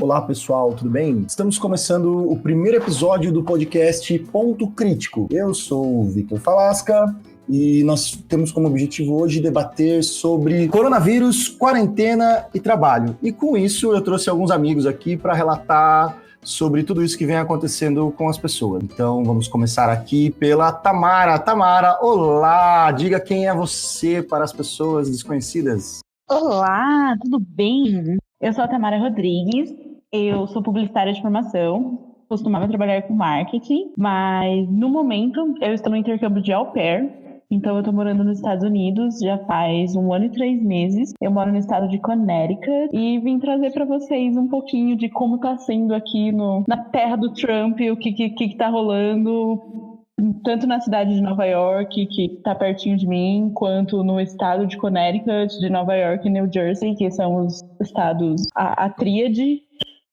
Olá pessoal, tudo bem? Estamos começando o primeiro episódio do podcast Ponto Crítico. Eu sou o Victor Falasca e nós temos como objetivo hoje debater sobre coronavírus, quarentena e trabalho. E com isso eu trouxe alguns amigos aqui para relatar sobre tudo isso que vem acontecendo com as pessoas. Então vamos começar aqui pela Tamara. Tamara, olá! Diga quem é você para as pessoas desconhecidas. Olá, tudo bem? Eu sou a Tamara Rodrigues, eu sou publicitária de formação, costumava trabalhar com marketing, mas no momento eu estou no intercâmbio de au pair, então eu estou morando nos Estados Unidos já faz 1 ano e 3 meses. Eu moro no estado de Connecticut e vim trazer para vocês um pouquinho de como está sendo aqui na terra do Trump, o que está rolando, tanto na cidade de Nova York, que está pertinho de mim, quanto no estado de Connecticut, de Nova York e New Jersey, que são os estados, a tríade,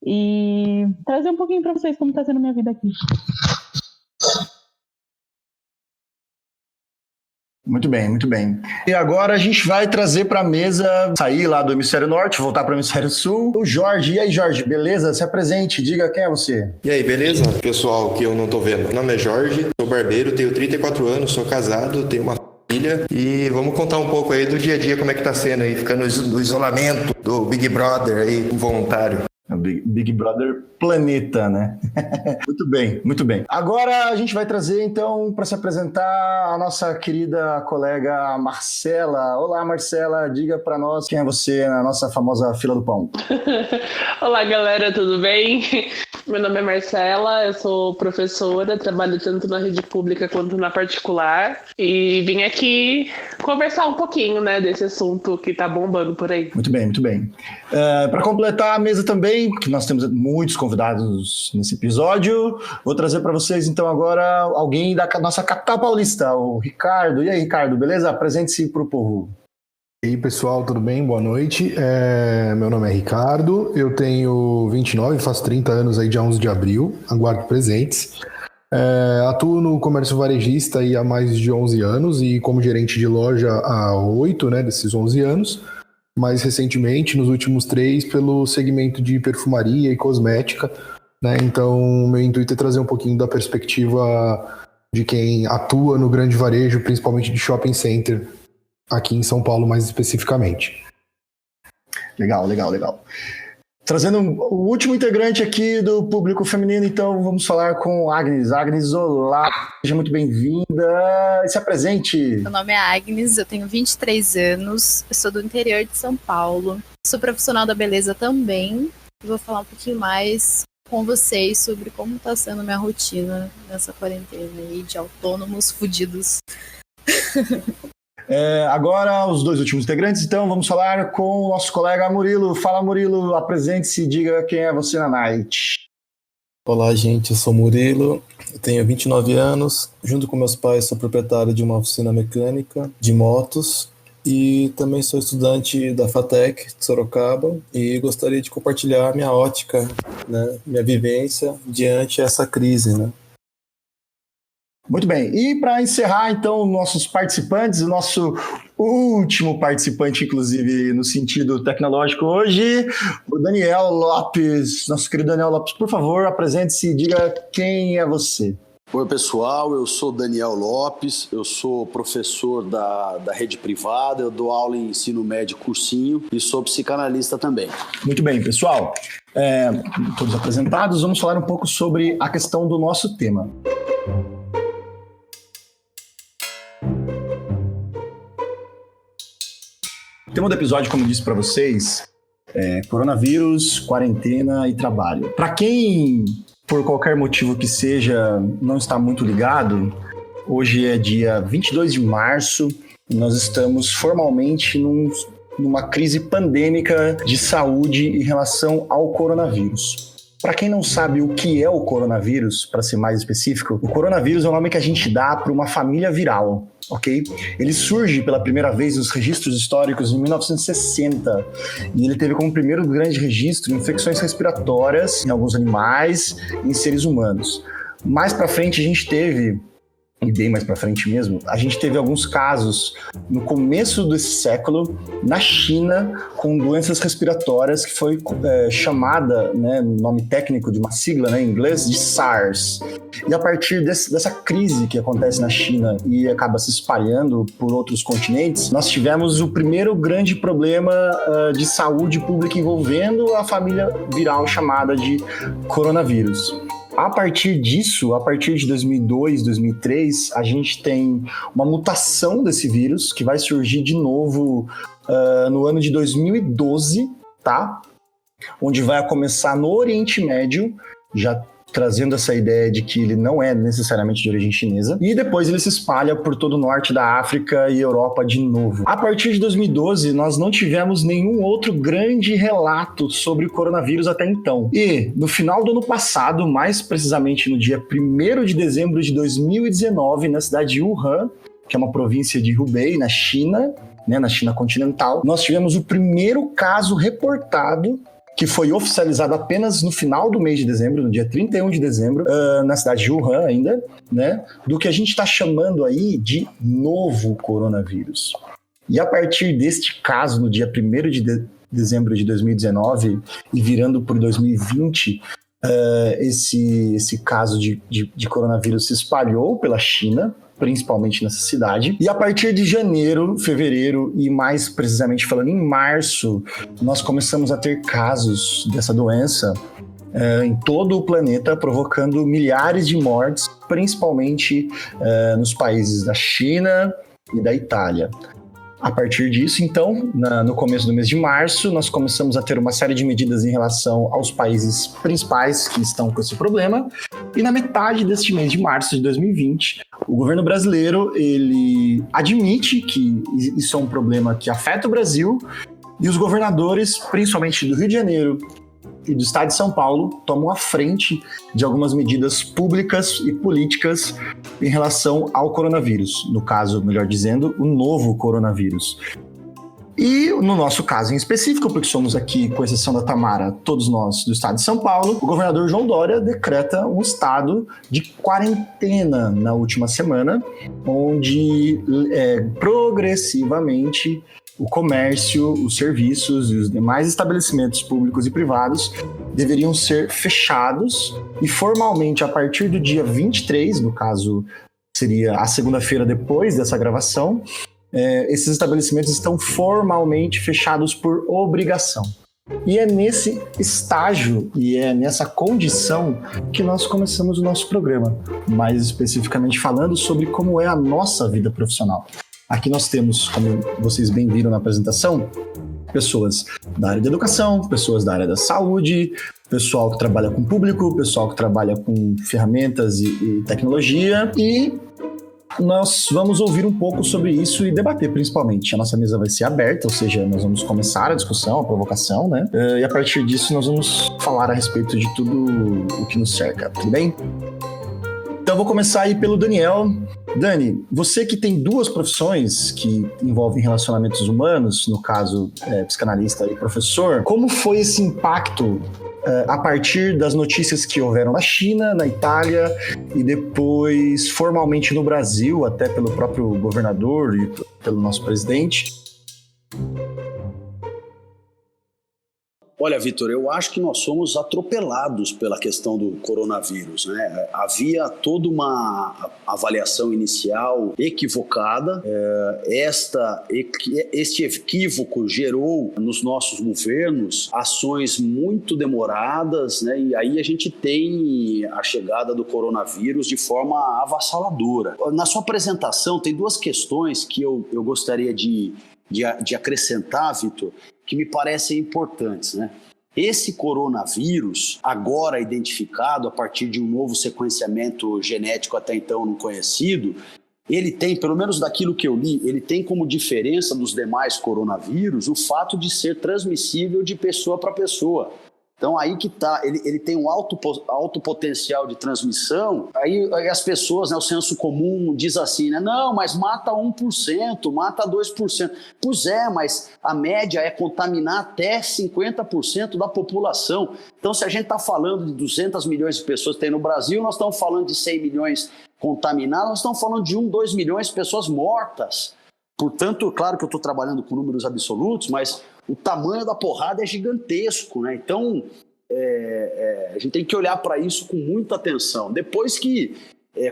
e trazer um pouquinho para vocês como está sendo a minha vida aqui. Muito bem, muito bem. E agora a gente vai trazer para a mesa, sair lá do Hemisfério Norte, voltar para o Hemisfério Sul, o Jorge. E aí, Jorge, beleza? Se apresente, diga quem é você. E aí, beleza? Pessoal que eu não tô vendo. Meu nome é Jorge, sou barbeiro, tenho 34 anos, sou casado, tenho uma filha e vamos contar um pouco aí do dia a dia, como é que tá sendo aí, ficando no isolamento do Big Brother aí, voluntário. Big Brother Planeta, né? Muito bem, muito bem. Agora a gente vai trazer, então, para se apresentar, a nossa querida colega Marcela. Olá, Marcela, diga para nós quem é você na nossa famosa fila do pão. Olá, galera, tudo bem? Meu nome é Marcela, eu sou professora, trabalho tanto na rede pública quanto na particular e vim aqui conversar um pouquinho, né, desse assunto que tá bombando por aí. Muito bem, muito bem. Para completar a mesa também, que nós temos muitos convidados nesse episódio, vou trazer para vocês então agora alguém da nossa capital paulista, o Ricardo. E aí, Ricardo, beleza? Apresente-se para o povo. E aí, pessoal, tudo bem? Boa noite. Meu nome é Ricardo, eu tenho 29, faço 30 anos aí dia 11 de abril, aguardo presentes. Atuo no comércio varejista aí há mais de 11 anos e como gerente de loja há 8, né, desses 11 anos. Mais recentemente, nos últimos 3, pelo segmento de perfumaria e cosmética, né? Então, meu intuito é trazer um pouquinho da perspectiva de quem atua no grande varejo, principalmente de shopping center, aqui em São Paulo mais especificamente. Legal. Trazendo o último integrante aqui do público feminino, então vamos falar com Agnes. Agnes, olá, seja muito bem-vinda e se apresente. Meu nome é Agnes, eu tenho 23 anos, eu sou do interior de São Paulo, sou profissional da beleza também e vou falar um pouquinho mais com vocês sobre como está sendo minha rotina nessa quarentena aí de autônomos fudidos. Agora, os 2 últimos integrantes, então vamos falar com o nosso colega Murilo. Fala, Murilo, apresente-se e diga quem é você na Night. Olá, gente, eu sou Murilo, eu tenho 29 anos, junto com meus pais sou proprietário de uma oficina mecânica de motos e também sou estudante da FATEC de Sorocaba e gostaria de compartilhar minha ótica, né, minha vivência diante essa crise, né? Muito bem, e para encerrar então nossos participantes, o nosso último participante, inclusive no sentido tecnológico hoje, o Daniel Lopes. Nosso querido Daniel Lopes, por favor, apresente-se e diga quem é você. Oi pessoal, eu sou Daniel Lopes, eu sou professor da rede privada, eu dou aula em ensino médio cursinho e sou psicanalista também. Muito bem, pessoal, todos apresentados, vamos falar um pouco sobre a questão do nosso tema. O tema do episódio, como eu disse para vocês, é coronavírus, quarentena e trabalho. Para quem, por qualquer motivo que seja, não está muito ligado, hoje é dia 22 de março e nós estamos formalmente numa crise pandêmica de saúde em relação ao coronavírus. Para quem não sabe o que é o coronavírus, para ser mais específico, o coronavírus é o nome que a gente dá para uma família viral, ok? Ele surge pela primeira vez nos registros históricos em 1960 e ele teve como primeiro grande registro infecções respiratórias em alguns animais e em seres humanos. Mais para frente a gente teve e bem mais para frente mesmo, a gente teve alguns casos no começo desse século na China com doenças respiratórias que foi chamada, né, no nome técnico de uma sigla, né, em inglês, de SARS. E a partir dessa crise que acontece na China e acaba se espalhando por outros continentes, nós tivemos o primeiro grande problema de saúde pública envolvendo a família viral chamada de coronavírus. A partir disso, a partir de 2002, 2003, a gente tem uma mutação desse vírus que vai surgir de novo no ano de 2012, tá? Onde vai começar no Oriente Médio, já trazendo essa ideia de que ele não é necessariamente de origem chinesa, e depois ele se espalha por todo o norte da África e Europa de novo. A partir de 2012, nós não tivemos nenhum outro grande relato sobre o coronavírus até então. E, no final do ano passado, mais precisamente no dia 1º de dezembro de 2019, na cidade de Wuhan, que é uma província de Hubei, na China, né, na China continental, nós tivemos o primeiro caso reportado que foi oficializado apenas no final do mês de dezembro, no dia 31 de dezembro, na cidade de Wuhan ainda, né, do que a gente está chamando aí de novo coronavírus. E a partir deste caso, no dia 1º de dezembro de 2019, e virando por 2020, esse caso de coronavírus se espalhou pela China, principalmente nessa cidade. E a partir de janeiro, fevereiro e mais precisamente falando em março, nós começamos a ter casos dessa doença em todo o planeta, provocando milhares de mortes, principalmente nos países da China e da Itália. A partir disso, então, no começo do mês de março, nós começamos a ter uma série de medidas em relação aos países principais que estão com esse problema. E na metade deste mês de março de 2020, o governo brasileiro ele admite que isso é um problema que afeta o Brasil e os governadores, principalmente do Rio de Janeiro e do estado de São Paulo, tomam a frente de algumas medidas públicas e políticas em relação ao coronavírus. No caso, melhor dizendo, o novo coronavírus. E no nosso caso em específico, porque somos aqui, com exceção da Tamara, todos nós do estado de São Paulo, o governador João Dória decreta um estado de quarentena na última semana, onde progressivamente o comércio, os serviços e os demais estabelecimentos públicos e privados deveriam ser fechados e formalmente a partir do dia 23, no caso seria a segunda-feira depois dessa gravação, esses estabelecimentos estão formalmente fechados por obrigação. E é nesse estágio e é nessa condição que nós começamos o nosso programa, mais especificamente falando sobre como é a nossa vida profissional. Aqui nós temos, como vocês bem viram na apresentação, pessoas da área da educação, pessoas da área da saúde, pessoal que trabalha com público, pessoal que trabalha com ferramentas e tecnologia, e nós vamos ouvir um pouco sobre isso e debater principalmente. A nossa mesa vai ser aberta, ou seja, nós vamos começar a discussão, a provocação, né? E a partir disso nós vamos falar a respeito de tudo o que nos cerca, tudo bem? Então eu vou começar aí pelo Daniel. Dani, você que tem duas profissões que envolvem relacionamentos humanos, no caso psicanalista e professor, como foi esse impacto a partir das notícias que houveram na China, na Itália e depois formalmente no Brasil, até pelo próprio governador e pelo nosso presidente? Olha, Vitor, eu acho que nós somos atropelados pela questão do coronavírus, né? Havia toda uma avaliação inicial equivocada. Este equívoco gerou nos nossos governos ações muito demoradas, né? E aí a gente tem a chegada do coronavírus de forma avassaladora. Na sua apresentação tem duas questões que eu gostaria de acrescentar, Vitor, que me parecem importantes, né? Esse coronavírus, agora identificado a partir de um novo sequenciamento genético até então não conhecido, ele tem, pelo menos daquilo que eu li, ele tem como diferença dos demais coronavírus o fato de ser transmissível de pessoa para pessoa. Então aí que tá, ele tem um alto potencial de transmissão, aí as pessoas, né, o senso comum diz assim, né, não, mas mata 1%, mata 2%. Pois é, mas a média é contaminar até 50% da população. Então se a gente está falando de 200 milhões de pessoas que tem no Brasil, nós estamos falando de 100 milhões contaminadas, nós estamos falando de 1, 2 milhões de pessoas mortas. Portanto, claro que eu estou trabalhando com números absolutos, mas o tamanho da porrada é gigantesco, né? Então, a gente tem que olhar para isso com muita atenção. Depois que,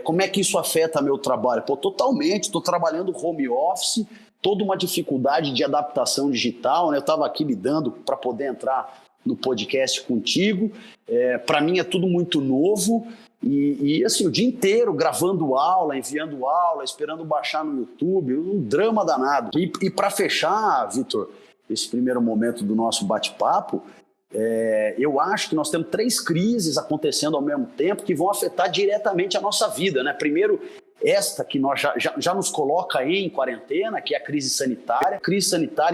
como é que isso afeta meu trabalho? Pô, totalmente, estou trabalhando home office, toda uma dificuldade de adaptação digital, né? Eu estava aqui lidando para poder entrar no podcast contigo. Para mim é tudo muito novo e assim, o dia inteiro gravando aula, enviando aula, esperando baixar no YouTube, um drama danado. E para fechar, Vitor, esse primeiro momento do nosso bate-papo, eu acho que nós temos 3 crises acontecendo ao mesmo tempo que vão afetar diretamente a nossa vida, né? Primeiro, esta que nós já nos coloca em quarentena, que é a crise sanitária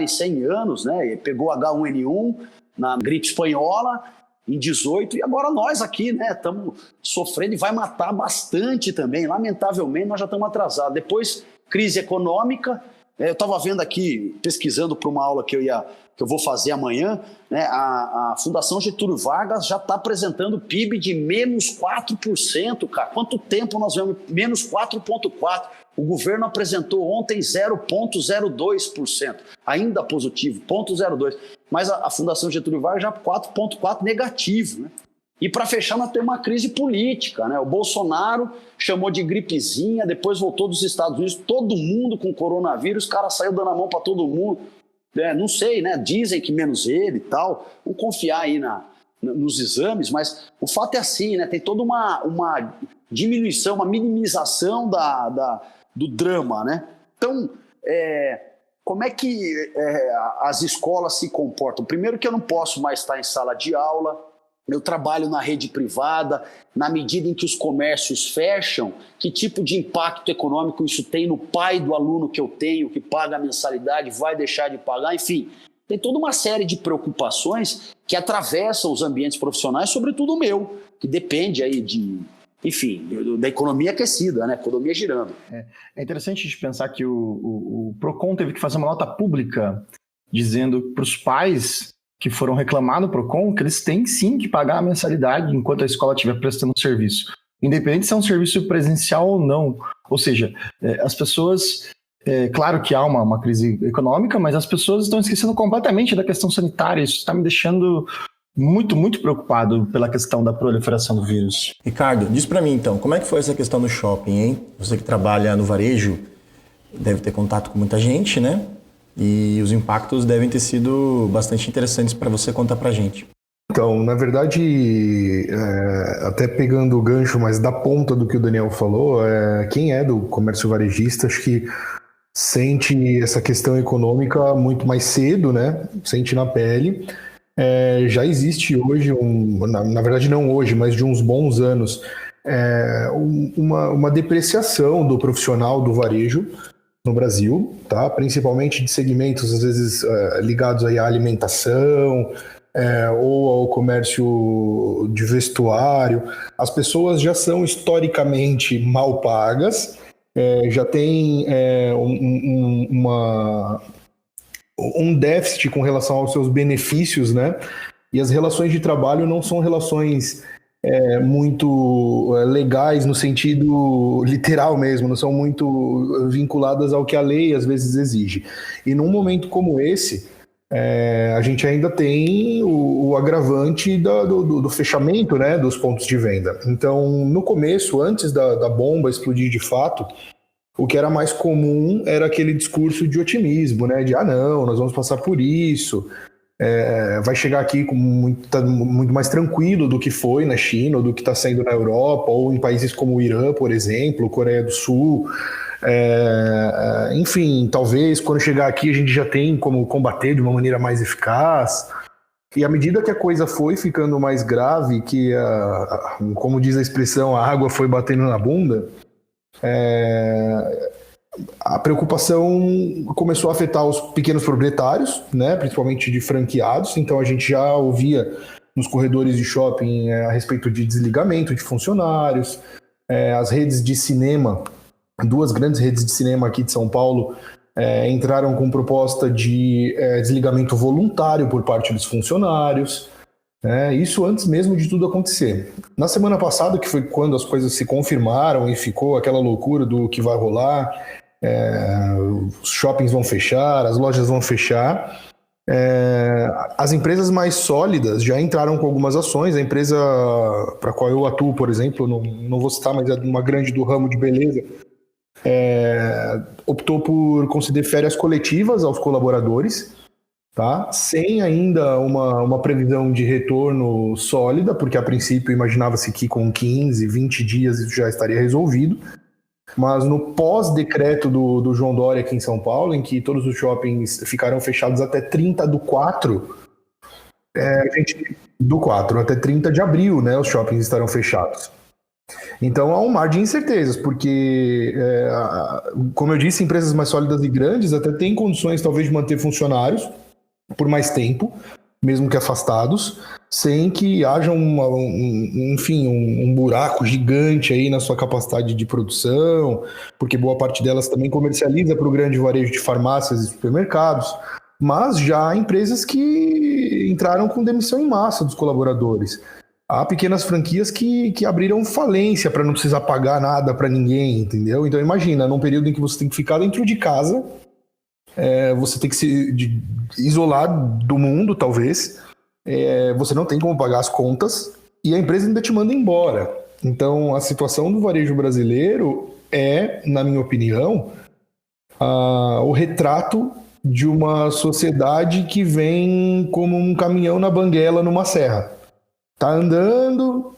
em 100 anos, né? Pegou H1N1 na gripe espanhola em 18 e agora nós aqui, né, estamos sofrendo e vai matar bastante também. Lamentavelmente nós já estamos atrasados. Depois, crise econômica. Eu estava vendo aqui, pesquisando para uma aula que eu vou fazer amanhã, né, a Fundação Getúlio Vargas já está apresentando PIB de menos 4%, cara. Quanto tempo nós vemos? Menos 4,4%. O governo apresentou ontem 0,02%, ainda positivo, 0,02%. Mas a Fundação Getúlio Vargas já 4,4% negativo, né? E para fechar, nós temos uma crise política, né? O Bolsonaro chamou de gripezinha, depois voltou dos Estados Unidos, todo mundo com coronavírus, o cara saiu dando a mão para todo mundo. Não sei, né? Dizem que menos ele e tal. Vamos confiar aí nos exames, mas o fato é assim, né? Tem toda uma diminuição, uma minimização do drama, né? Então, como é que as escolas se comportam? Primeiro que eu não posso mais estar em sala de aula, eu trabalho na rede privada, na medida em que os comércios fecham, que tipo de impacto econômico isso tem no pai do aluno que eu tenho, que paga a mensalidade, vai deixar de pagar, enfim. Tem toda uma série de preocupações que atravessam os ambientes profissionais, sobretudo o meu, que depende aí da economia aquecida, né? Economia girando. É interessante de pensar que o Procon teve que fazer uma nota pública dizendo para os pais que foram reclamar no Procon que eles têm sim que pagar a mensalidade enquanto a escola estiver prestando serviço, independente se é um serviço presencial ou não. Ou seja, as pessoas... claro que há uma crise econômica, mas as pessoas estão esquecendo completamente da questão sanitária. Isso está me deixando muito, muito preocupado pela questão da proliferação do vírus. Ricardo, diz para mim então, como é que foi essa questão no shopping, hein? Você que trabalha no varejo deve ter contato com muita gente, né? E os impactos devem ter sido bastante interessantes para você contar para a gente. Então, na verdade, até pegando o gancho, mas da ponta do que o Daniel falou, quem é do comércio varejista, acho que sente essa questão econômica muito mais cedo, né? Sente na pele. Já existe hoje, na verdade não hoje, mas de uns bons anos, uma depreciação do profissional do varejo no Brasil, tá? Principalmente de segmentos, às vezes, ligados aí à alimentação, ou ao comércio de vestuário. As pessoas já são historicamente mal pagas, já tem um déficit com relação aos seus benefícios, né? E as relações de trabalho não são relações muito legais no sentido literal mesmo, não são muito vinculadas ao que a lei às vezes exige. E num momento como esse, a gente ainda tem o agravante do fechamento, né, dos pontos de venda. Então, no começo, antes da bomba explodir de fato, o que era mais comum era aquele discurso de otimismo, né, de não, nós vamos passar por isso, vai chegar aqui com muito mais tranquilo do que foi na China, ou do que está sendo na Europa, ou em países como o Irã, por exemplo, Coreia do Sul. Enfim, talvez quando chegar aqui a gente já tem como combater de uma maneira mais eficaz. E à medida que a coisa foi ficando mais grave, que, como diz a expressão, a água foi batendo na bunda, a preocupação começou a afetar os pequenos proprietários, né, principalmente de franqueados. Então a gente já ouvia nos corredores de shopping a respeito de desligamento de funcionários, as redes de cinema. 2 grandes redes de cinema aqui de São Paulo entraram com proposta de desligamento voluntário por parte dos funcionários. Isso antes mesmo de tudo acontecer. Na semana passada, que foi quando as coisas se confirmaram e ficou aquela loucura do que vai rolar, os shoppings vão fechar, as lojas vão fechar, as empresas mais sólidas já entraram com algumas ações. A empresa para a qual eu atuo, por exemplo, não vou citar, mas é uma grande do ramo de beleza, optou por conceder férias coletivas aos colaboradores, tá? Sem ainda uma previsão de retorno sólida, porque a princípio imaginava-se que com 15, 20 dias isso já estaria resolvido. Mas no pós-decreto do João Dória aqui em São Paulo, em que todos os shoppings ficaram fechados até 30/4, até 30 de abril, né, os shoppings estarão fechados. Então há um mar de incertezas, porque, como eu disse, empresas mais sólidas e grandes até têm condições talvez de manter funcionários por mais tempo, mesmo que afastados, sem que haja um buraco gigante aí na sua capacidade de produção, porque boa parte delas também comercializa para o grande varejo de farmácias e supermercados, mas já há empresas que entraram com demissão em massa dos colaboradores. Há pequenas franquias que abriram falência para não precisar pagar nada para ninguém, entendeu? Então imagina, num período em que você tem que ficar dentro de casa, você tem que se isolar do mundo, talvez, você não tem como pagar as contas e a empresa ainda te manda embora. Então a situação do varejo brasileiro na minha opinião, o retrato de uma sociedade que vem como um caminhão na banguela numa serra. Tá andando,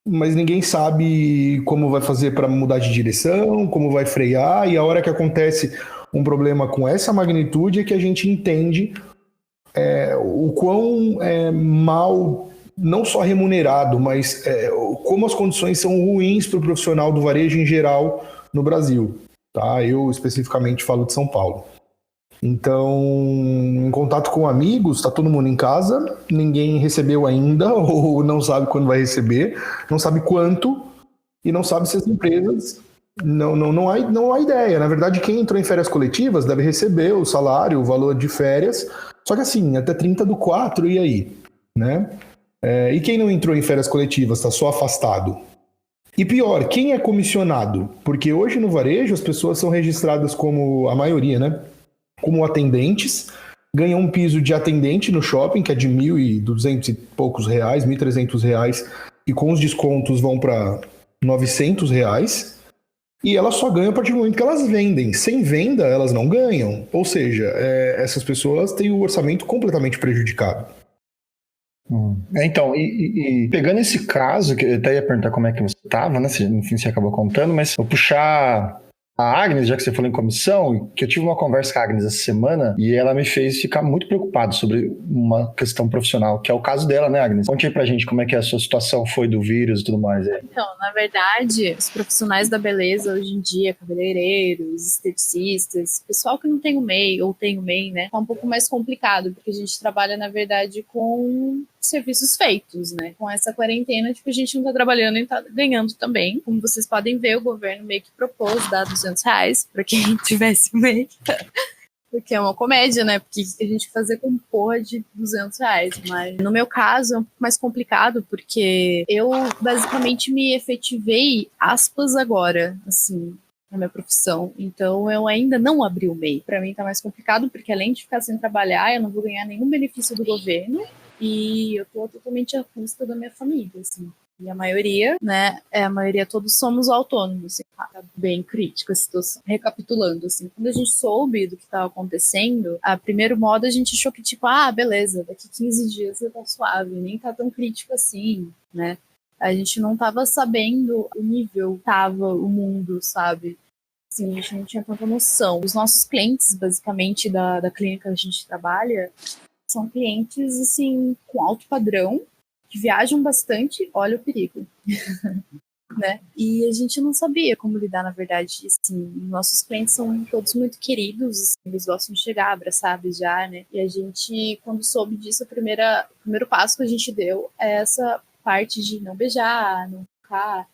mas ninguém sabe como vai fazer para mudar de direção, como vai frear, e a hora que acontece um problema com essa magnitude é que a gente entende o quão mal, não só remunerado, mas como as condições são ruins para o profissional do varejo em geral no Brasil. Tá? Eu especificamente falo de São Paulo. Então, em contato com amigos, está todo mundo em casa, ninguém recebeu ainda, ou não sabe quando vai receber, não sabe quanto, e não sabe se as empresas... Não há ideia. Na verdade, quem entrou em férias coletivas deve receber o salário, o valor de férias, só que assim, até 30/4, e aí? Né? E quem não entrou em férias coletivas, está só afastado? E pior, quem é comissionado? Porque hoje no varejo as pessoas são registradas como, a maioria, né? Como atendentes, ganham um piso de atendente no shopping, que é de R$1.200 e poucos reais, R$1.300, e com os descontos vão para R$900, e elas só ganham a partir do momento que elas vendem. Sem venda, elas não ganham. Ou seja, essas pessoas têm o orçamento completamente prejudicado. Então, pegando esse caso, que eu até ia perguntar como é que você estava, né? Enfim, você acabou contando, mas vou puxar a Agnes, já que você falou em comissão, que eu tive uma conversa com a Agnes essa semana e ela me fez ficar muito preocupado sobre uma questão profissional, que é o caso dela, né, Agnes? Conte aí pra gente como é que a sua situação foi do vírus e tudo mais. Então, na verdade, os profissionais da beleza hoje em dia, cabeleireiros, esteticistas, pessoal que não tem o MEI ou tem o MEI, né, tá um pouco mais complicado, porque a gente trabalha, na verdade, com serviços feitos, né? Com essa quarentena, tipo, a gente não tá trabalhando e tá ganhando também. Como vocês podem ver, o governo meio que propôs dar R$200 para quem tivesse MEI. Porque é uma comédia, né? Porque a gente fazer com porra de R$200. Mas no meu caso é um pouco mais complicado, porque eu basicamente me efetivei, aspas, agora, assim, na minha profissão. Então eu ainda não abri o MEI. Para mim tá mais complicado, porque além de ficar sem trabalhar, eu não vou ganhar nenhum benefício do governo. E eu tô totalmente à custa da minha família, assim. E a maioria, né, todos somos autônomos, assim, tá bem crítica a situação. Recapitulando, assim, quando a gente soube do que estava acontecendo, a primeiro modo a gente achou que, tipo, beleza, daqui 15 dias você tá suave, nem tá tão crítico assim, né. A gente não tava sabendo o nível que tava o mundo, sabe. Assim, a gente não tinha tanta noção. Os nossos clientes, basicamente, da clínica que a gente trabalha, são clientes, assim, com alto padrão, que viajam bastante, olha o perigo, né? E a gente não sabia como lidar, na verdade, assim, nossos clientes são todos muito queridos, assim, eles gostam de chegar, abraçar, beijar, né? E a gente, quando soube disso, o primeiro passo que a gente deu é essa parte de não beijar, não tocar,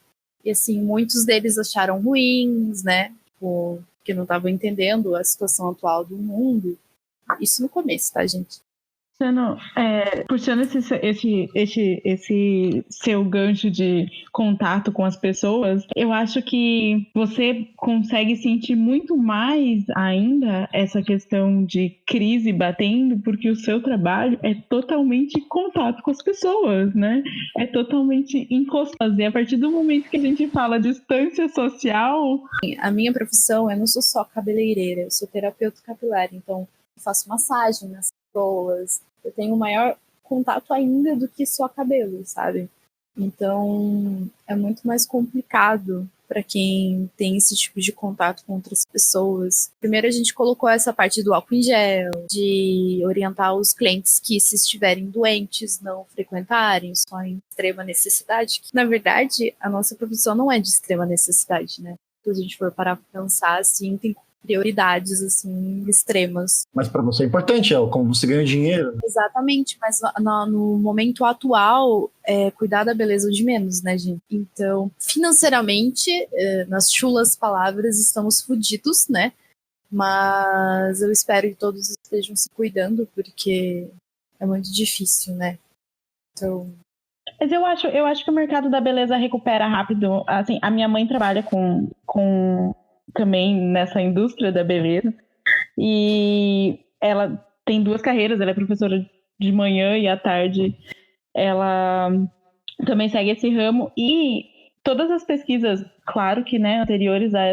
e assim, muitos deles acharam ruins, né? Porque não estavam entendendo a situação atual do mundo. Isso no começo, tá, gente? Puxando esse seu gancho de contato com as pessoas, eu acho que você consegue sentir muito mais ainda essa questão de crise batendo, porque o seu trabalho é totalmente contato com as pessoas, né? É totalmente encostado. E a partir do momento que a gente fala distância social... A minha profissão, eu não sou só cabeleireira, eu sou terapeuta capilar, então eu faço massagem nas pessoas, eu tenho maior contato ainda do que só cabelo, sabe? Então é muito mais complicado para quem tem esse tipo de contato com outras pessoas. Primeiro a gente colocou essa parte do álcool em gel, de orientar os clientes que, se estiverem doentes, não frequentarem, só em extrema necessidade, que na verdade a nossa profissão não é de extrema necessidade, né? Se a gente for parar para pensar, assim, tem prioridades, assim, extremas. Mas para você é importante, é como você ganha dinheiro. Exatamente, mas no momento atual, cuidar da beleza é de menos, né, gente? Então, financeiramente, nas chulas palavras, estamos fodidos, né? Mas eu espero que todos estejam se cuidando, porque é muito difícil, né? Então... Mas eu acho que o mercado da beleza recupera rápido. Assim, a minha mãe trabalha com também nessa indústria da beleza. E ela tem 2 carreiras, ela é professora de manhã e à tarde ela também segue esse ramo. E todas as pesquisas, claro que, né, anteriores a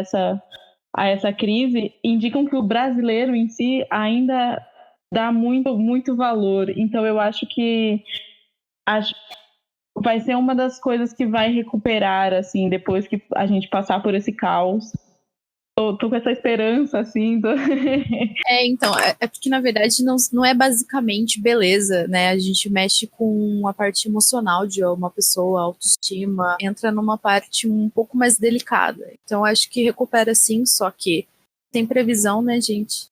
essa crise, indicam que o brasileiro em si ainda dá muito, muito valor. Então eu acho que vai ser uma das coisas que vai recuperar, assim, depois que a gente passar por esse caos. Tô com essa esperança, assim. Então, é porque, na verdade, não é basicamente beleza, né? A gente mexe com a parte emocional de uma pessoa, autoestima, entra numa parte um pouco mais delicada. Então, acho que recupera sim, só que tem previsão, né, gente?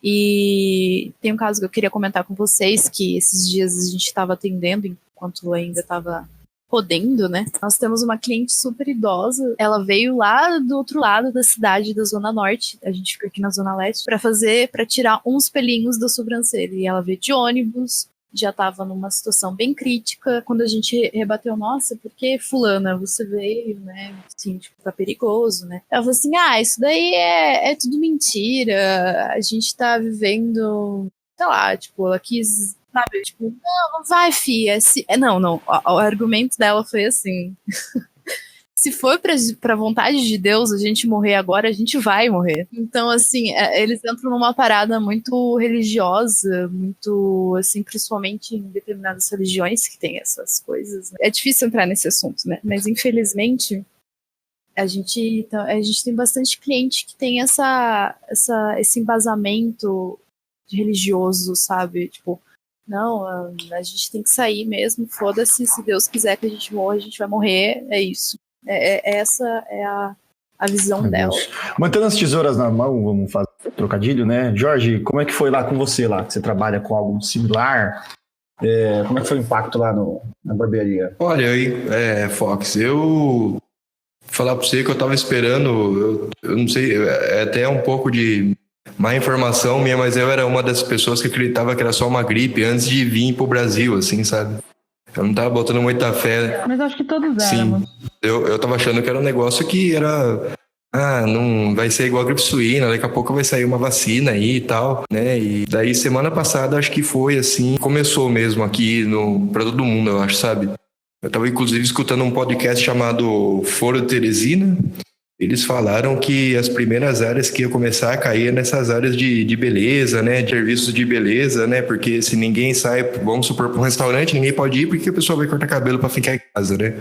E tem um caso que eu queria comentar com vocês, que esses dias a gente estava atendendo, enquanto ainda estava podendo, né? Nós temos uma cliente super idosa, ela veio lá do outro lado da cidade, da Zona Norte, a gente fica aqui na Zona Leste, para tirar uns pelinhos da sobrancelha, e ela veio de ônibus, já estava numa situação bem crítica, quando a gente rebateu, nossa, por que fulana, você veio, né, assim, tipo, tá perigoso, né? Ela falou assim, isso daí é tudo mentira, a gente tá vivendo, sei lá, tipo, ela quis, sabe, tipo, não vai, fia, não, o argumento dela foi assim, se for pra vontade de Deus a gente morrer agora, a gente vai morrer. Então, assim, eles entram numa parada muito religiosa, muito, assim, principalmente em determinadas religiões que tem essas coisas, né? É difícil entrar nesse assunto, né? Mas, infelizmente, a gente tem bastante cliente que tem esse embasamento religioso, sabe? Tipo, não, a gente tem que sair mesmo, foda-se, se Deus quiser que a gente morra, a gente vai morrer, é isso. Essa é a visão dela. Mantendo as tesouras na mão, vamos fazer trocadilho, né? Jorge, como é que foi lá com você lá? Que você trabalha com algo similar? Como é que foi o impacto lá na barbearia? Olha aí, Fox, eu falar pra você que eu tava esperando, eu não sei, é até um pouco de má informação minha, mas eu era uma das pessoas que acreditava que era só uma gripe antes de vir pro Brasil, assim, sabe? Eu não tava botando muita fé. Mas acho que todos éramos. Sim, eu tava achando que era um negócio que era... não vai ser igual a gripe suína, daqui a pouco vai sair uma vacina aí e tal, né? E daí semana passada acho que foi assim, começou mesmo aqui pra todo mundo, eu acho, sabe? Eu tava inclusive escutando um podcast chamado Foro Teresina. Eles falaram que as primeiras áreas que ia começar a cair nessas áreas de beleza, né? De serviços de beleza, né? Porque se ninguém sai, vamos supor, para um restaurante, ninguém pode ir porque a pessoa vai cortar cabelo para ficar em casa, né?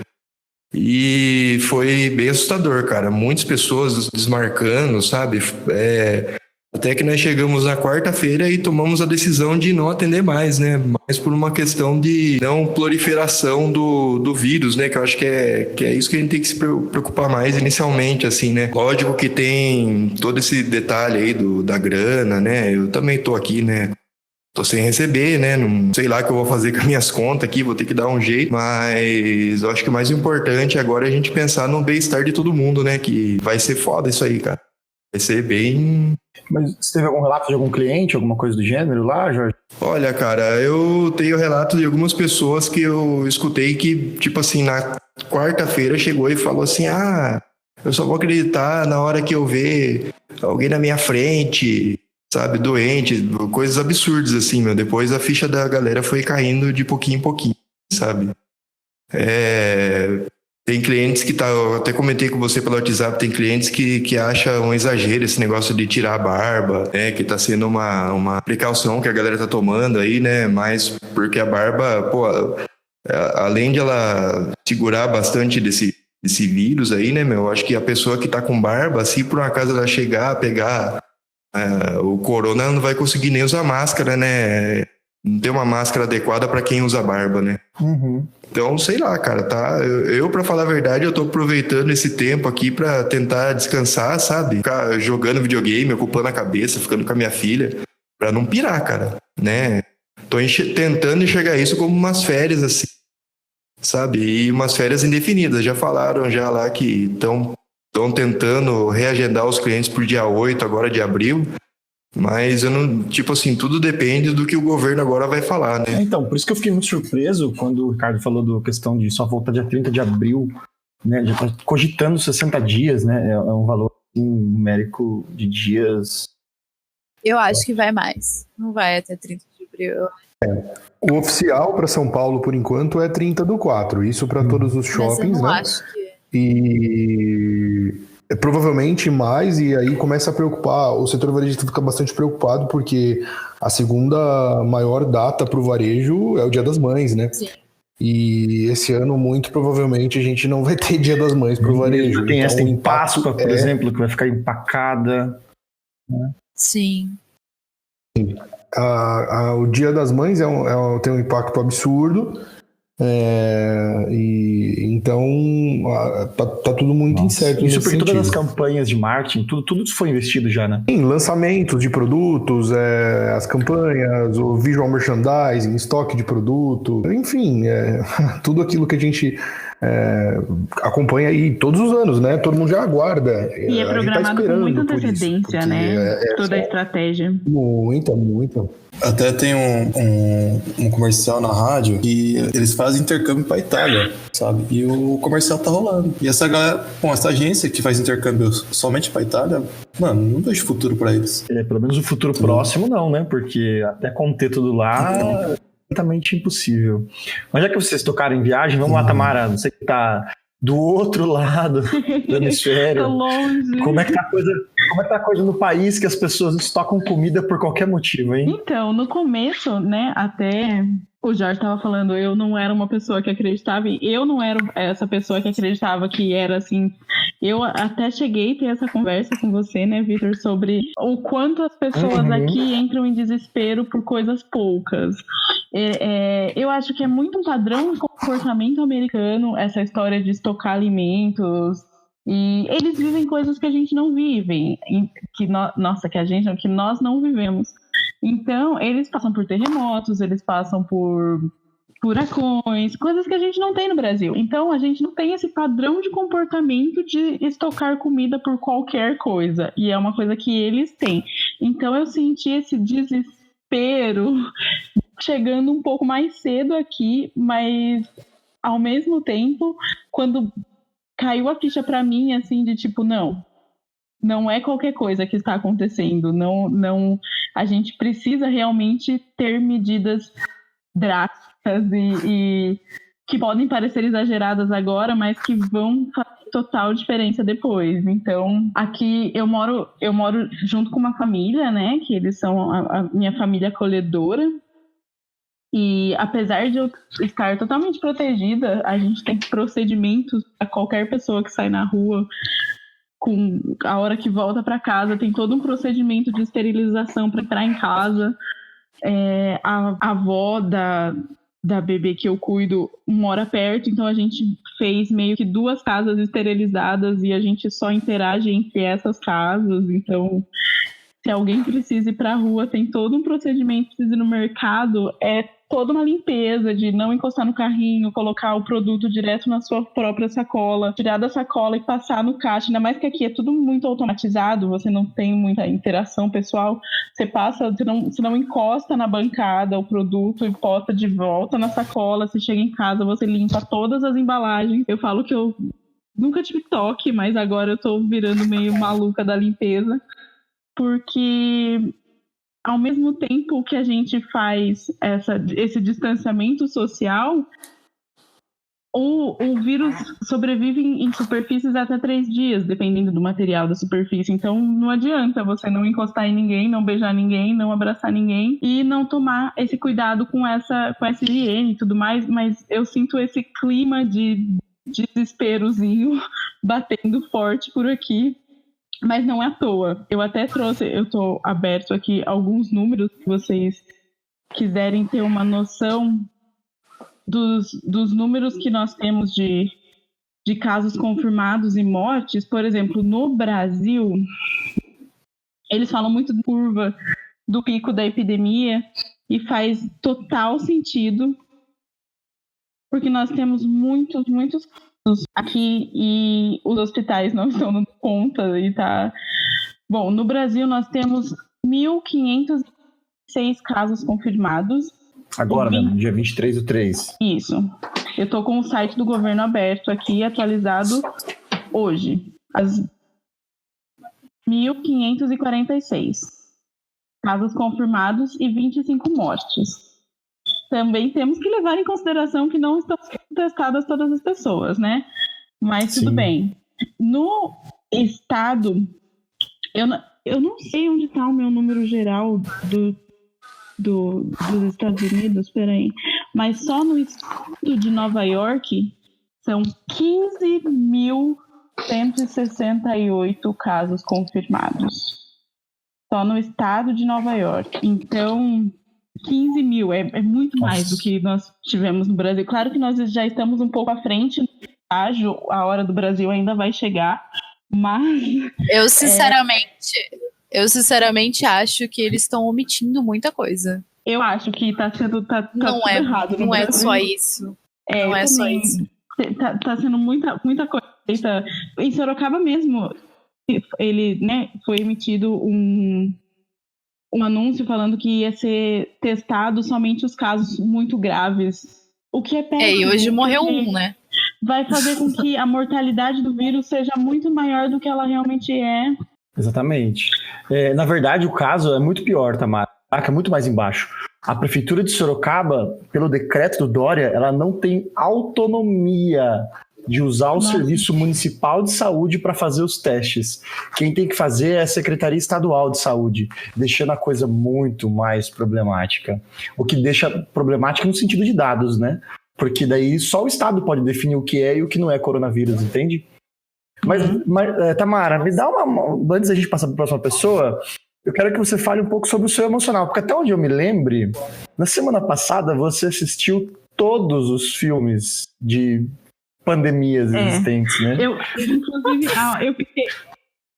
E foi bem assustador, cara. Muitas pessoas desmarcando, sabe? Até que nós chegamos na quarta-feira e tomamos a decisão de não atender mais, né? Mais por uma questão de não proliferação do vírus, né? Que eu acho que é isso que a gente tem que se preocupar mais inicialmente, assim, né? Lógico que tem todo esse detalhe aí da grana, né? Eu também tô aqui, né? Tô sem receber, né? Não sei lá o que eu vou fazer com as minhas contas aqui, vou ter que dar um jeito. Mas eu acho que o mais importante agora é a gente pensar no bem-estar de todo mundo, né? Que vai ser foda isso aí, cara. Vai ser bem Mas você teve algum relato de algum cliente, alguma coisa do gênero lá, Jorge? Olha, cara, eu tenho relato de algumas pessoas que eu escutei que, tipo assim, na quarta-feira chegou e falou assim, eu só vou acreditar na hora que eu ver alguém na minha frente, sabe, doente, coisas absurdas assim, meu. Depois a ficha da galera foi caindo de pouquinho em pouquinho, sabe? Tem clientes que eu até comentei com você pelo WhatsApp, tem clientes que acham um exagero esse negócio de tirar a barba, né? Que tá sendo uma precaução que a galera tá tomando aí, né? Mas porque a barba, pô, além de ela segurar bastante desse vírus aí, né, meu? Acho que a pessoa que tá com barba, se por um acaso ela chegar a pegar o corona, não vai conseguir nem usar máscara, né? Não tem uma máscara adequada para quem usa barba, né? Uhum. Então, sei lá, cara, tá? Eu, pra falar a verdade, eu tô aproveitando esse tempo aqui pra tentar descansar, sabe? Ficar jogando videogame, ocupando a cabeça, ficando com a minha filha, pra não pirar, cara, né? Tô tentando enxergar isso como umas férias, assim, sabe? E umas férias indefinidas. Já falaram já lá que estão tentando reagendar os clientes pro dia 8, agora de abril. Mas eu não, tipo assim, tudo depende do que o governo agora vai falar, né? Então, por isso que eu fiquei muito surpreso quando o Ricardo falou da questão de só voltar dia 30 de abril, né? Já tá cogitando 60 dias, né? É um valor numérico de dias. Eu acho que vai mais. Não vai até 30 de abril. O oficial para São Paulo, por enquanto, é 30/4. Isso para todos os shoppings, mas eu não né? acho que... E provavelmente mais, e aí começa a preocupar, o setor varejista fica bastante preocupado, porque a segunda maior data para o varejo é o Dia das Mães, né? Sim. E esse ano, muito provavelmente, a gente não vai ter Dia das Mães para o varejo. Tem essa então, em Páscoa, por exemplo, que vai ficar empacada. Né? Sim. O Dia das Mães tem um impacto absurdo. Então tá tudo muito incerto. Isso porque sentido. todas as campanhas de marketing, tudo foi investido já, né? Em lançamentos de produtos, as campanhas, o visual merchandising, estoque de produto, enfim, tudo aquilo que a gente acompanha aí todos os anos, né? Todo mundo já aguarda. E é programado com muita antecedência, né? Toda a estratégia. Muita. Até tem um comercial na rádio que eles fazem intercâmbio pra Itália, sabe? E o comercial tá rolando. E essa galera, essa agência que faz intercâmbio somente pra Itália, mano, não vejo futuro pra eles. Pelo menos o futuro próximo não, né? Porque até conter tudo lá é completamente impossível. Mas já que vocês tocaram em viagem, vamos lá, Tamara. Você que tá do outro lado do hemisfério. Tô longe. Como é que tá a coisa no país que as pessoas estocam comida por qualquer motivo, hein? Então, no começo, né, até o Jorge estava falando, eu não era uma pessoa que acreditava, e eu não era essa pessoa que acreditava que era assim. Eu até cheguei a ter essa conversa com você, né, Vitor, sobre o quanto as pessoas aqui entram em desespero por coisas poucas. Eu acho que é muito um padrão de comportamento americano essa história de estocar alimentos. E eles vivem coisas que a gente não vive, que nós não vivemos. Então, eles passam por terremotos, eles passam por furacões, coisas que a gente não tem no Brasil. Então, a gente não tem esse padrão de comportamento de estocar comida por qualquer coisa. E é uma coisa que eles têm. Então, eu senti esse desespero chegando um pouco mais cedo aqui, mas, ao mesmo tempo, quando caiu a ficha pra mim, assim, de tipo, não é qualquer coisa que está acontecendo, não, a gente precisa realmente ter medidas drásticas e que podem parecer exageradas agora, mas que vão fazer total diferença depois. Então, aqui eu moro junto com uma família, né, que eles são a minha família acolhedora. E apesar de eu estar totalmente protegida, a gente tem procedimentos para qualquer pessoa que sai na rua, com a hora que volta para casa, tem todo um procedimento de esterilização para entrar em casa. A avó da bebê que eu cuido mora perto, então a gente fez meio que 2 casas esterilizadas e a gente só interage entre essas casas. Então, se alguém precisa ir para a rua, tem todo um procedimento, precisa ir no mercado, é toda uma limpeza de não encostar no carrinho, colocar o produto direto na sua própria sacola, tirar da sacola e passar no caixa. Ainda mais que aqui é tudo muito automatizado, você não tem muita interação pessoal. Você passa, você não encosta na bancada o produto e bota de volta na sacola. Você chega em casa, você limpa todas as embalagens. Eu falo que eu nunca tive toque, mas agora eu tô virando meio maluca da limpeza. Porque ao mesmo tempo que a gente faz esse distanciamento social, o vírus sobrevive em superfícies até 3 dias, dependendo do material da superfície. Então não adianta você não encostar em ninguém, não beijar ninguém, não abraçar ninguém e não tomar esse cuidado com essa higiene e tudo mais. Mas eu sinto esse clima de desesperozinho batendo forte por aqui. Mas não é à toa. Eu até trouxe, eu estou aberto aqui alguns números, se vocês quiserem ter uma noção dos números que nós temos de casos confirmados e mortes. Por exemplo, no Brasil, eles falam muito da curva do pico da epidemia e faz total sentido, porque nós temos muitos casos aqui e os hospitais não estão dando conta e tá... Bom, no Brasil nós temos 1.506 casos confirmados. Agora, né? Dia 23/3. Isso. Eu tô com o site do governo aberto aqui, atualizado hoje. As 1.546 casos confirmados e 25 mortes. Também temos que levar em consideração que não estão sendo testadas todas as pessoas, né? Mas tudo bem. No estado, eu não sei onde está o meu número geral dos Estados Unidos, peraí. Mas só no estado de Nova York são 15.168 casos confirmados. Só no estado de Nova York. Então... 15 mil, é muito mais do que nós tivemos no Brasil. Claro que nós já estamos um pouco à frente no estágio, a hora do Brasil ainda vai chegar, mas... Eu sinceramente acho que eles estão omitindo muita coisa. Eu acho que tá tudo errado no Brasil. Não é só isso. Não é só isso. Tá sendo muita coisa. Em Sorocaba mesmo, ele, né, foi emitido um anúncio falando que ia ser testado somente os casos muito graves. O que é péssimo. E hoje morreu um, né? Vai fazer com que a mortalidade do vírus seja muito maior do que ela realmente é. Exatamente. Na verdade, o caso é muito pior, Tamara. É muito mais embaixo. A Prefeitura de Sorocaba, pelo decreto do Dória, ela não tem autonomia de usar o Serviço Municipal de Saúde para fazer os testes. Quem tem que fazer é a Secretaria Estadual de Saúde, deixando a coisa muito mais problemática. O que deixa problemática no sentido de dados, né? Porque daí só o Estado pode definir o que é e o que não é coronavírus, entende? Mas Tamara, me dá uma... Antes da gente passar para a próxima pessoa, eu quero que você fale um pouco sobre o seu emocional, porque até onde eu me lembre, na semana passada você assistiu todos os filmes de pandemias existentes, né? Inclusive, eu fiquei...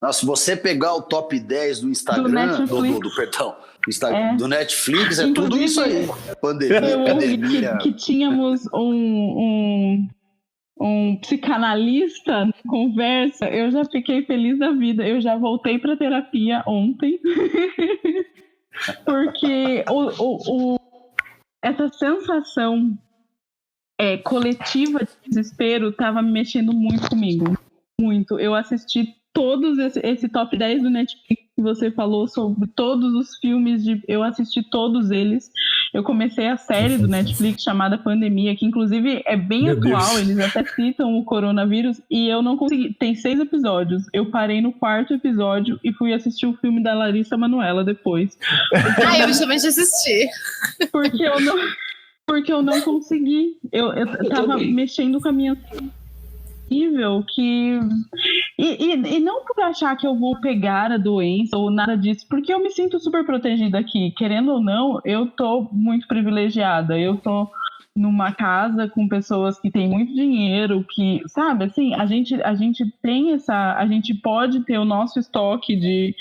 Nossa, se você pegar o top 10 do Instagram, do Netflix, é tudo isso aí. Pandemia. Que tínhamos um psicanalista na conversa, eu já fiquei feliz da vida. Eu já voltei para terapia ontem. Porque essa sensação coletiva de desespero estava mexendo muito comigo. Muito. Eu assisti todos esse top 10 do Netflix que você falou sobre todos os filmes, eu assisti todos eles. Eu comecei a série do Netflix chamada Pandemia, que inclusive é bem atual, eles até citam o coronavírus, e eu não consegui. Tem 6 episódios. Eu parei no 4º episódio e fui assistir o filme da Larissa Manoela depois. Eu justamente assisti. Porque eu não consegui. Eu tava mexendo com a minha nível que... E não por achar que eu vou pegar a doença ou nada disso, porque eu me sinto super protegida aqui. Querendo ou não, eu tô muito privilegiada. Eu tô numa casa com pessoas que têm muito dinheiro, que, sabe, assim, a gente tem a gente pode ter o nosso estoque de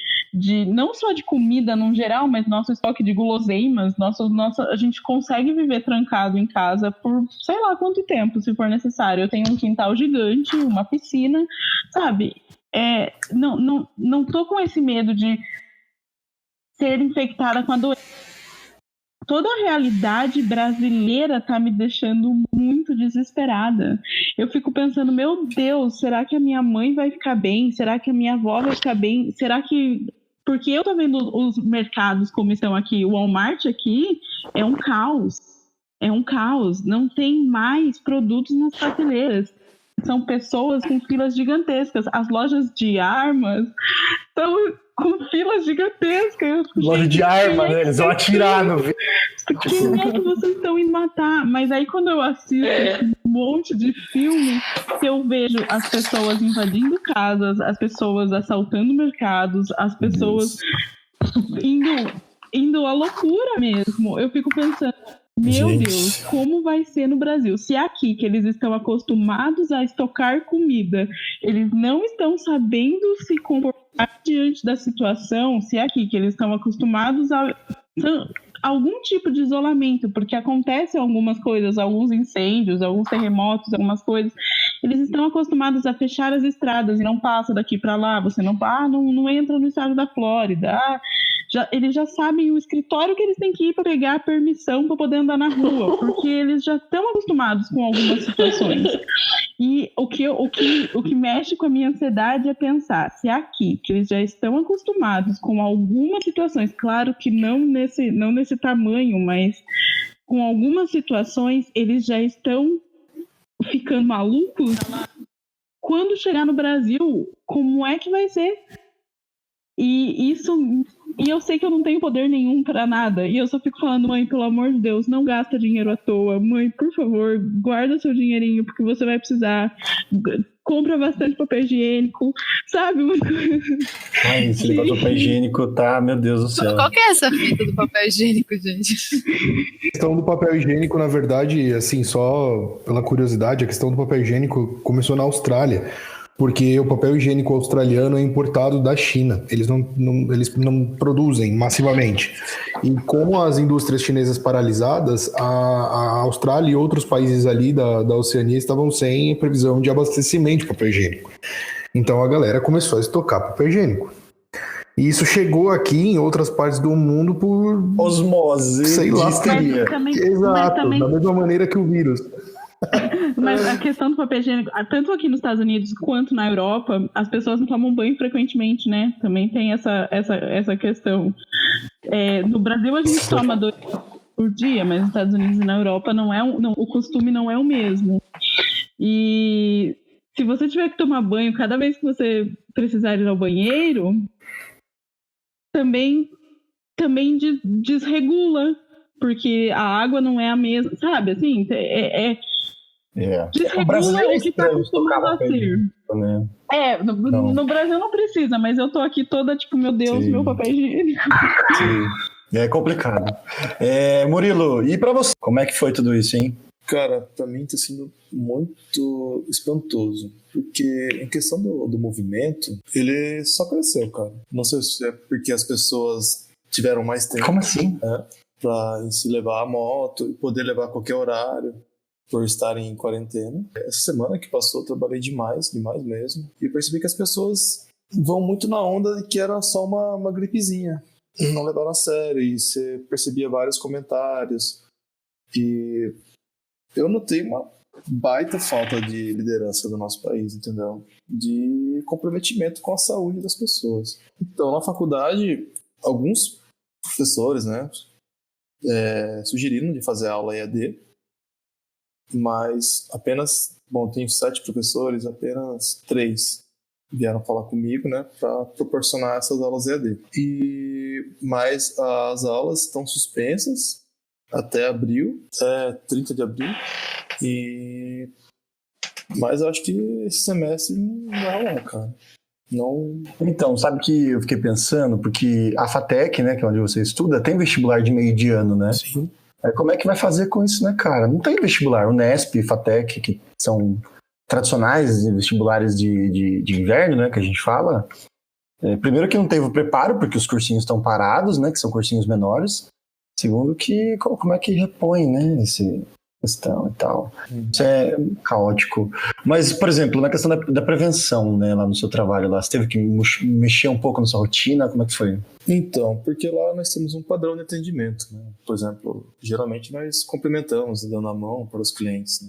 não só de comida no geral, mas nosso estoque de guloseimas, a gente consegue viver trancado em casa por sei lá quanto tempo, se for necessário. Eu tenho um quintal gigante, uma piscina, sabe? Não tô com esse medo de ser infectada com a doença. Toda a realidade brasileira tá me deixando muito desesperada. Eu fico pensando, meu Deus, será que a minha mãe vai ficar bem? Será que a minha avó vai ficar bem? Será que... Porque eu tô vendo os mercados como estão aqui. O Walmart aqui é um caos. É um caos. Não tem mais produtos nas prateleiras. São pessoas com filas gigantescas. As lojas de armas estão com filas gigantescas. Loja de arma, né? Eles vão atirar no... Quem é que vocês estão indo matar? Mas aí quando eu assisto um monte de filme, eu vejo as pessoas invadindo casas, as pessoas assaltando mercados, as pessoas indo à loucura mesmo. Eu fico pensando, meu Deus, como vai ser no Brasil? Se aqui, que eles estão acostumados a estocar comida, eles não estão sabendo se comportar diante da situação, se aqui, que eles estão acostumados a algum tipo de isolamento, porque acontecem algumas coisas, alguns incêndios, alguns terremotos, algumas coisas, eles estão acostumados a fechar as estradas e não passa daqui para lá, você não entra no estado da Flórida, eles já sabem o escritório que eles têm que ir para pegar a permissão para poder andar na rua, porque eles já estão acostumados com algumas situações. E o que mexe com a minha ansiedade é pensar, se aqui, que eles já estão acostumados com algumas situações, claro que não nesse tamanho, mas com algumas situações, eles já estão ficando malucos. Quando chegar no Brasil, como é que vai ser? E eu sei que eu não tenho poder nenhum pra nada. E eu só fico falando, mãe, pelo amor de Deus, não gasta dinheiro à toa. Mãe, por favor, guarda seu dinheirinho, porque você vai precisar. Compra bastante papel higiênico, sabe? Ai, esse negócio do papel higiênico tá, meu Deus do céu. Qual que é essa fita do papel higiênico, gente? A questão do papel higiênico, na verdade, assim, só pela curiosidade, a questão do papel higiênico começou na Austrália. Porque o papel higiênico australiano é importado da China. Eles não produzem massivamente. E como as indústrias chinesas paralisadas, a Austrália e outros países ali da Oceania estavam sem previsão de abastecimento de papel higiênico. Então a galera começou a estocar papel higiênico. E isso chegou aqui em outras partes do mundo por... osmose. Sei lá. Exato, também... da mesma maneira que o vírus. Mas a questão do papel higiênico, tanto aqui nos Estados Unidos quanto na Europa, as pessoas não tomam banho frequentemente, né? Também tem essa questão. No Brasil a gente toma 2 por dia, mas nos Estados Unidos e na Europa o costume não é o mesmo. E se você tiver que tomar banho cada vez que você precisar ir ao banheiro, também desregula, porque a água não é a mesma, sabe? Assim, desregula o que está acostumado a ser. Né? No Brasil não precisa, mas eu tô aqui toda tipo, meu Deus, meu papel higiênico. Sim. É complicado. Murilo, e pra você? Como é que foi tudo isso, hein? Cara, pra mim tá sendo muito espantoso. Porque em questão do movimento, ele só cresceu, cara. Não sei se é porque as pessoas tiveram mais tempo. Como assim? Pra se levar a moto e poder levar a qualquer horário, por estarem em quarentena. Essa semana que passou, eu trabalhei demais mesmo. E percebi que as pessoas vão muito na onda de que era só uma gripezinha. Não levaram a sério. E você percebia vários comentários. E eu notei uma baita falta de liderança do nosso país, entendeu? De comprometimento com a saúde das pessoas. Então, na faculdade, alguns professores, né, sugeriram de fazer aula EAD, mas tenho 7 professores, apenas 3 vieram falar comigo, né, para proporcionar essas aulas EAD. Mas as aulas estão suspensas até abril, 30 de abril, mas eu acho que esse semestre não vai rolar, cara. Não... Então, sabe que eu fiquei pensando, porque a FATEC, né, que é onde você estuda, tem vestibular de meio de ano, né? Sim. Como é que vai fazer com isso, né, cara? Não tem vestibular. Unesp, FATEC, que são tradicionais vestibulares de inverno, né, que a gente fala. Primeiro que não teve o preparo, porque os cursinhos estão parados, né, que são cursinhos menores. Segundo que como é que repõe, né, essa questão e tal. Isso é caótico. Mas, por exemplo, na questão da prevenção, né, lá no seu trabalho, lá, você teve que mexer um pouco na sua rotina? Como é que foi? Então, porque lá nós temos um padrão de atendimento, né? Por exemplo, geralmente nós cumprimentamos, dando a mão para os clientes, né?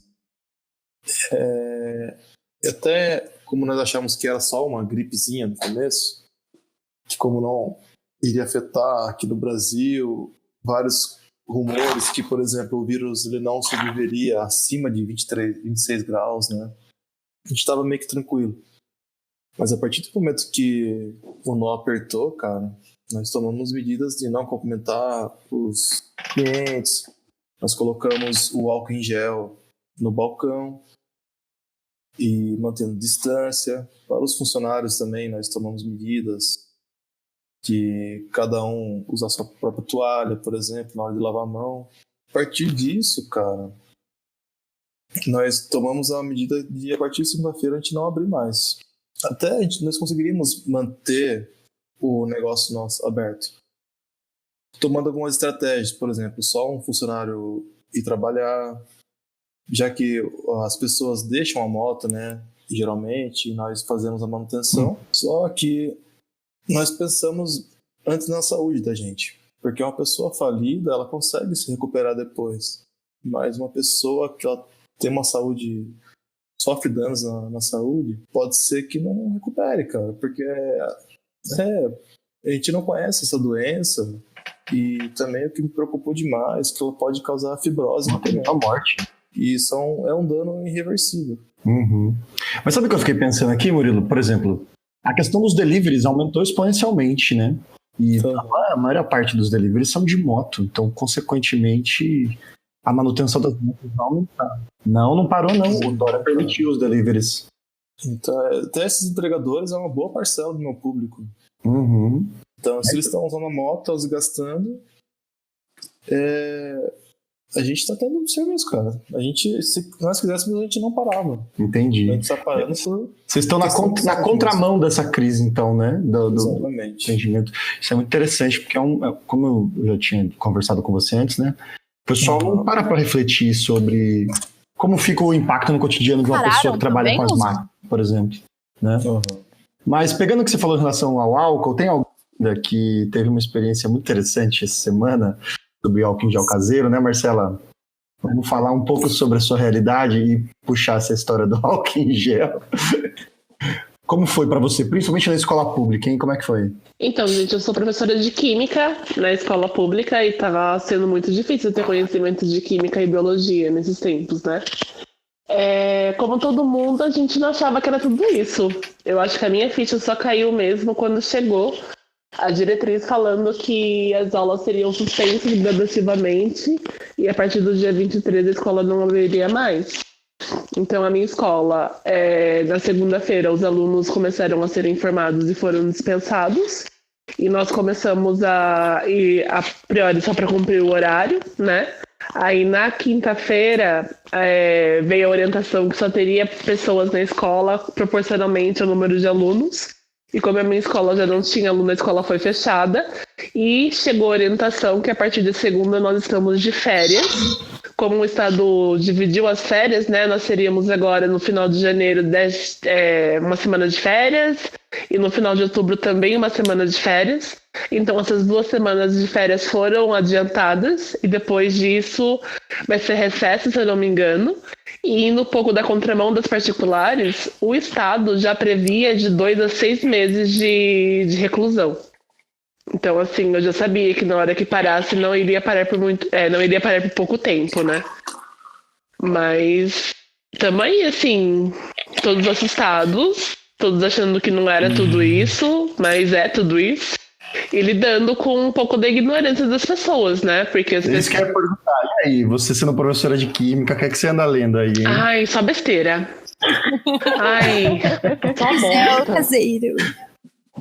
Até como nós achamos que era só uma gripezinha no começo, que como não iria afetar aqui no Brasil, vários rumores que, por exemplo, o vírus ele não sobreviveria acima de 23, 26 graus, né? A gente estava meio que tranquilo. Mas a partir do momento que o nó apertou, cara, nós tomamos medidas de não cumprimentar os clientes. Nós colocamos o álcool em gel no balcão e mantendo distância. Para os funcionários também, nós tomamos medidas que cada um usa a sua própria toalha, por exemplo, na hora de lavar a mão. A partir disso, cara, nós tomamos a medida de, a partir de segunda-feira, a gente não abrir mais. Até nós conseguiríamos manter o negócio nosso aberto, tomando algumas estratégias, por exemplo, só um funcionário ir trabalhar, já que as pessoas deixam a moto, né, geralmente, e nós fazemos a manutenção, só que nós pensamos antes na saúde da gente, porque uma pessoa falida, ela consegue se recuperar depois, mas uma pessoa que ela tem uma saúde, sofre danos na saúde, pode ser que não recupere, cara, porque a gente não conhece essa doença, e também o que me preocupou demais, que ela pode causar fibrose, a morte. E isso é um dano irreversível. Uhum. Mas sabe o que eu fiquei pensando aqui, Murilo? Por exemplo, a questão dos deliveries aumentou exponencialmente, né? E a maior parte dos deliveries são de moto, então, consequentemente, a manutenção das motos vai aumentar. Não parou não, o Dória permitiu os deliveries. Então, até esses entregadores é uma boa parcela do meu público. Uhum. Então, se eles estão usando a moto, estão desgastando, a gente está tendo serviço, cara. Se nós quiséssemos, a gente não parava. Entendi. A gente está parando por... Vocês estão na contramão dessa crise, então, né? Exatamente. Do atendimento. Isso é muito interessante, porque como eu já tinha conversado com você antes, né? O pessoal não para refletir sobre como fica o impacto no cotidiano de uma pessoa que trabalha com as máquinas, por exemplo. Né? Mas pegando o que você falou em relação ao álcool, tem alguém que teve uma experiência muito interessante essa semana sobre álcool em gel caseiro, né, Marcela? Vamos falar um pouco sobre a sua realidade e puxar essa história do álcool em gel. Como foi para você, principalmente na escola pública, hein? Como é que foi? Então, gente, eu sou professora de química na escola pública e estava sendo muito difícil ter conhecimento de química e biologia nesses tempos, né? Como todo mundo, a gente não achava que era tudo isso. Eu acho que a minha ficha só caiu mesmo quando chegou a diretriz falando que as aulas seriam suspensas gradativamente e a partir do dia 23 a escola não abriria mais. Então, a minha escola, na segunda-feira, os alunos começaram a ser informados e foram dispensados. E nós começamos a priori, só para cumprir o horário, né? Aí, na quinta-feira, veio a orientação que só teria pessoas na escola proporcionalmente ao número de alunos. E como a minha escola já não tinha aluno, a escola foi fechada. E chegou a orientação que a partir de segunda nós estamos de férias. Como o Estado dividiu as férias, né, nós teríamos agora no final de janeiro uma semana de férias e no final de outubro também uma semana de férias. Então essas 2 semanas de férias foram adiantadas e depois disso vai ser recesso, se eu não me engano. E indo um pouco da contramão das particulares, o Estado já previa de 2 a 6 meses de reclusão. Então, assim, eu já sabia que na hora que parasse não iria parar por pouco tempo, né? Mas estamos aí, assim, todos assustados, todos achando que não era tudo isso, mas é tudo isso. E lidando com um pouco da ignorância das pessoas, né? Porque as pessoas... Isso que eu ia perguntar. E aí, você sendo professora de química, o que é que você anda lendo aí, hein? Ai, só besteira. Ai, só Gel bosta. caseiro.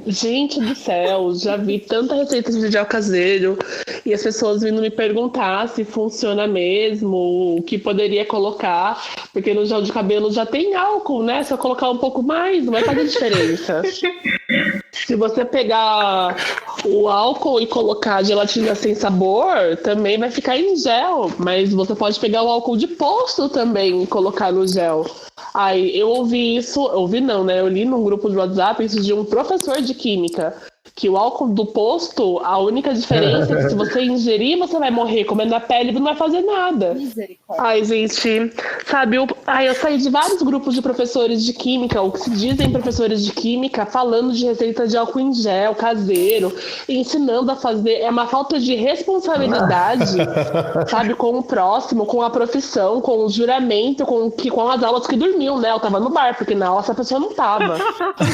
Gente do céu, já vi tanta receita de gel caseiro e as pessoas vindo me perguntar se funciona mesmo, o que poderia colocar, porque no gel de cabelo já tem álcool, né? Se eu colocar um pouco mais, não vai fazer diferença. Se você pegar o álcool e colocar gelatina sem sabor, também vai ficar em gel, mas você pode pegar o álcool de posto também e colocar no gel. Aí eu ouvi isso, ouvi não, né? Eu li num grupo de WhatsApp isso de um professor de química, que o álcool do posto, a única diferença é que se você ingerir, você vai morrer, comendo a pele não vai fazer nada. Misericórdia. Ai, gente, sabe, eu saí de vários grupos de professores de química, ou que se dizem professores de química, falando de receita de álcool em gel, caseiro, ensinando a fazer. É uma falta de responsabilidade, sabe, com o próximo, com a profissão, com o juramento, com as aulas que dormiu, né? Eu tava no bar, porque na aula essa pessoa não tava.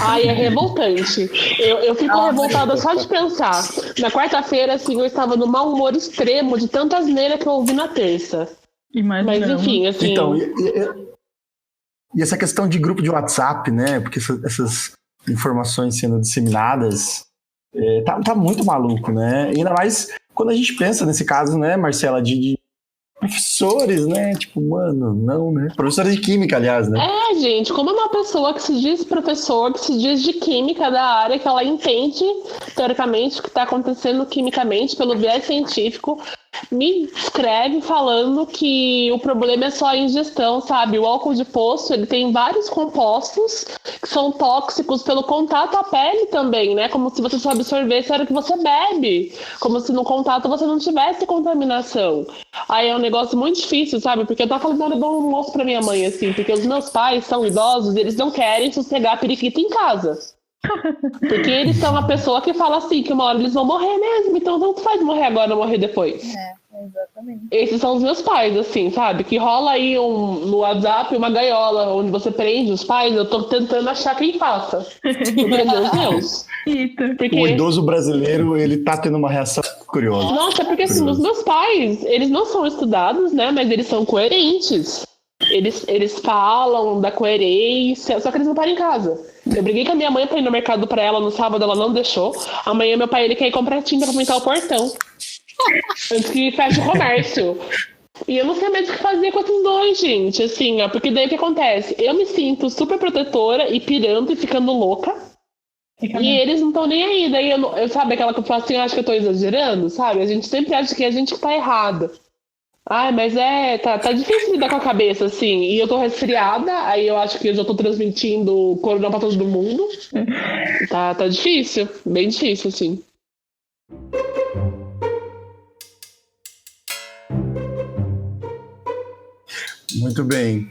Ai, é revoltante. Eu fico revoltada só de pensar. Na quarta-feira, assim, eu estava no mau humor extremo de tanta asneira que eu ouvi na terça. Mas enfim, assim. Então, e essa questão de grupo de WhatsApp, né? Porque essas informações sendo disseminadas tá muito maluco, né? E ainda mais quando a gente pensa nesse caso, né, Marcela, de professores, né? Tipo, mano, não, né? Professores de química, aliás, né? Gente, como é uma pessoa que se diz professor, que se diz de química da área, que ela entende, teoricamente, o que está acontecendo quimicamente pelo viés científico, me escreve falando que o problema é só a ingestão, sabe? O álcool de poço, ele tem vários compostos que são tóxicos pelo contato à pele também, né? Como se você só absorvesse a hora que você bebe. Como se no contato você não tivesse contaminação. Aí é um negócio muito difícil, sabe? Porque eu tava falando na hora do almoço pra minha mãe, assim, porque os meus pais são idosos e eles não querem sossegar a periquita em casa. Porque eles são a pessoa que fala assim, que uma hora eles vão morrer mesmo, então tanto faz morrer agora ou morrer depois. Exatamente. Esses são os meus pais, assim, sabe? Que rola aí no WhatsApp uma gaiola onde você prende os pais, eu tô tentando achar quem faça. Meu Deus. Porque... O idoso brasileiro, ele tá tendo uma reação curiosa. Nossa, porque assim, os meus pais, eles não são estudados, né? Mas eles são coerentes. Eles falam da coerência, só que eles não param em casa. Eu briguei com a minha mãe pra ir no mercado pra ela no sábado, ela não deixou. Amanhã meu pai, ele quer ir comprar tinta pra pintar o portão. Antes que feche o comércio. E eu não sei mais o que fazer com esses dois, gente. Assim, ó, porque daí o que acontece? Eu me sinto super protetora e pirando e ficando louca. E eles não estão nem aí. Daí eu sabe aquela que eu falo assim, eu acho que eu tô exagerando, sabe? A gente sempre acha que a gente que tá errado. Ai, mas tá difícil lidar com a cabeça, assim. E eu tô resfriada, aí eu acho que eu já tô transmitindo corona pra todo mundo. Tá difícil, bem difícil, assim. Muito bem.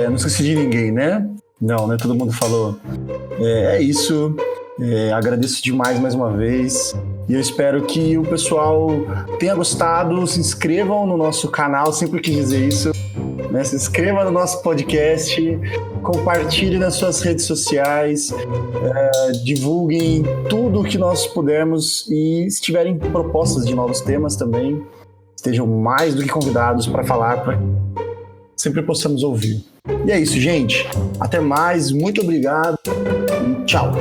Não esqueci de ninguém, né? Não, né? Todo mundo falou. É isso. Agradeço demais mais uma vez. E eu espero que o pessoal tenha gostado. Se inscrevam no nosso canal, sempre quis dizer isso. Né? Se inscreva no nosso podcast, compartilhe nas suas redes sociais, divulguem tudo o que nós pudermos e se tiverem propostas de novos temas também, estejam mais do que convidados para falar, para sempre possamos ouvir. E é isso, gente. Até mais, muito obrigado e tchau.